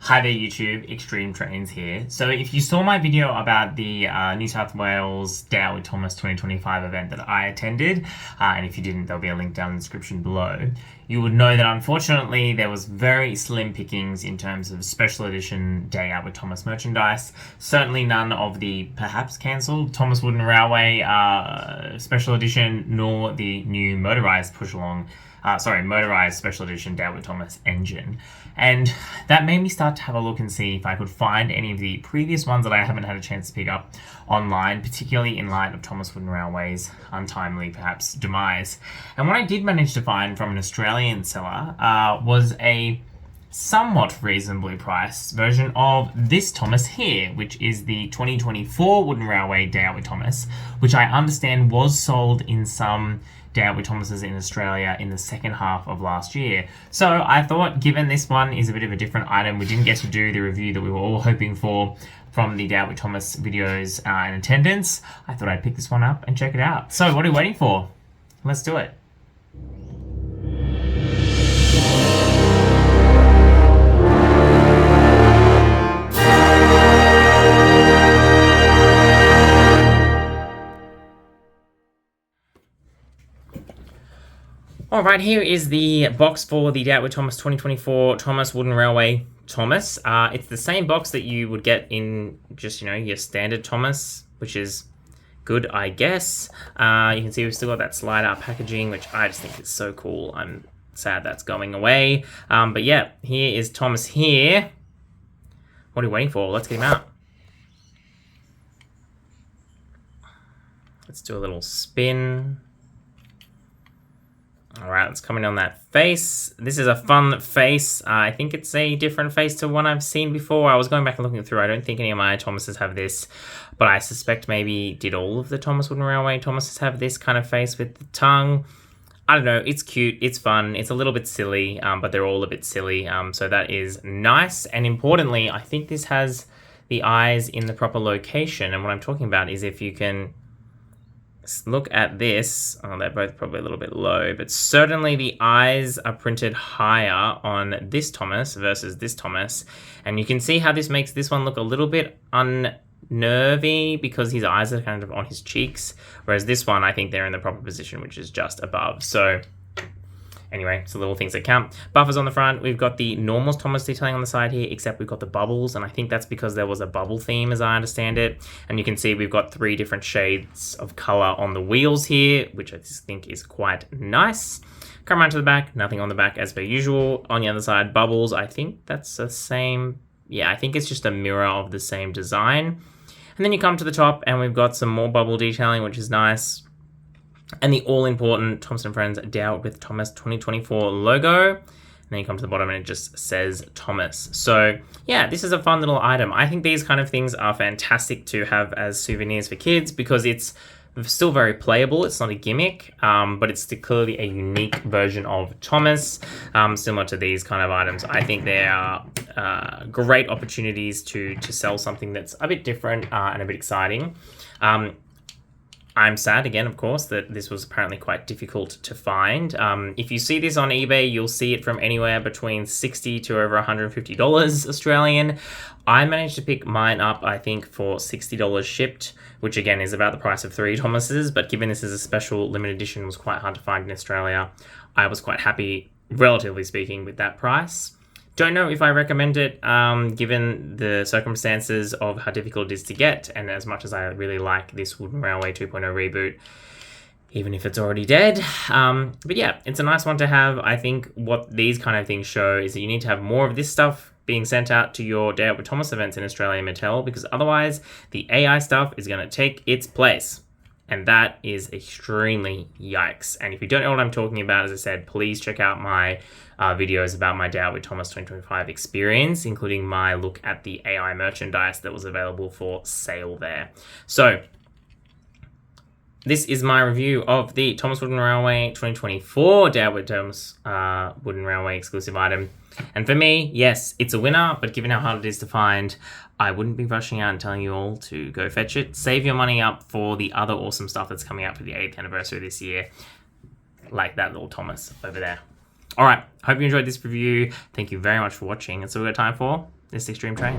Hi there YouTube, Extreme Trains here. So if you saw my video about the New South Wales Day Out with Thomas 2025 event that I attended, and if you didn't, there'll be a link down in the description below, you would know that unfortunately there was very slim pickings in terms of special edition Day Out with Thomas merchandise. Certainly none of the perhaps cancelled Thomas Wooden Railway special edition, nor the new motorised motorised special edition Day Out with Thomas engine. And that made me start to have a look and see if I could find any of the previous ones that I haven't had a chance to pick up online, particularly in light of Thomas Wooden Railway's untimely, perhaps, demise. And what I did manage to find from an Australian seller was a somewhat reasonably priced version of this Thomas here, which is the 2024 Wooden Railway Day Out with Thomas, which I understand was sold in some Day Out with Thomas's in Australia in the second half of last year. So I thought, given this one is a bit of a different item, we didn't get to do the review that we were all hoping for from the Day Out with Thomas videos in attendance, I thought I'd pick this one up and check it out. So what are we waiting for? Let's do it. Alright, here is the box for the Day Out with Thomas 2024 Thomas Wooden Railway Thomas. It's the same box that you would get in just, your standard Thomas, which is good, I guess. You can see we've still got that slide-out packaging, which I just think is so cool. I'm sad that's going away. But yeah, here is Thomas here. What are we waiting for? Let's get him out. Let's do a little spin. All right, let's come in on that face. This is a fun face. I think it's a different face to one I've seen before. I was going back and looking through. I don't think any of my Thomases have this, but I suspect maybe did all of the Thomas Wooden Railway Thomases have this kind of face with the tongue. I don't know. It's cute. It's fun. It's a little bit silly, but they're all a bit silly. So that is nice. And importantly, I think this has the eyes in the proper location. And what I'm talking about is if you can look at this. Oh, they're both probably a little bit low, but certainly the eyes are printed higher on this Thomas versus this Thomas. And you can see how this makes this one look a little bit unnervy because his eyes are kind of on his cheeks. Whereas this one, I think they're in the proper position, which is just above. So anyway, it's the little things that count. Buffers on the front. We've got the normal Thomas detailing on the side here, except we've got the bubbles. And I think that's because there was a bubble theme, as I understand it. And you can see we've got 3 different shades of color on the wheels here, which I just think is quite nice. Come around to the back. Nothing on the back as per usual. On the other side, bubbles. I think that's the same. Yeah, I think it's just a mirror of the same design. And then you come to the top and we've got some more bubble detailing, which is nice. And the all-important Thomas & Friends Day Out with Thomas 2024 logo. And then you come to the bottom and it just says Thomas. So yeah, this is a fun little item. I think these kind of things are fantastic to have as souvenirs for kids because it's still very playable. It's not a gimmick, but it's clearly a unique version of Thomas, similar to these kind of items. I think they are great opportunities to sell something that's a bit different and a bit exciting. I'm sad, again, of course, that this was apparently quite difficult to find. If you see this on eBay, you'll see it from anywhere between $60 to over $150 Australian. I managed to pick mine up, I think, for $60 shipped, which again is about the price of 3 Thomases, but given this is a special limited edition, it was quite hard to find in Australia. I was quite happy, relatively speaking, with that price. Don't know if I recommend it, given the circumstances of how difficult it is to get, and as much as I really like this Wooden Railway 2.0 reboot, even if it's already dead. But yeah, it's a nice one to have. I think what these kind of things show is that you need to have more of this stuff being sent out to your Day Out with Thomas events in Australia and Mattel, because otherwise the AI stuff is going to take its place. And that is extremely yikes. And if you don't know what I'm talking about, as I said, please check out my videos about my Day Out with Thomas 2025 experience, including my look at the AI merchandise that was available for sale there. So this is my review of the Thomas Wooden Railway 2024 Day Out with Thomas Wooden Railway exclusive item. And for me, yes, it's a winner, but given how hard it is to find, I wouldn't be rushing out and telling you all to go fetch it. Save your money up for the other awesome stuff that's coming out for the 8th anniversary this year, like that little Thomas over there. All right, hope you enjoyed this review. Thank you very much for watching. And so we've got time for this extreme train.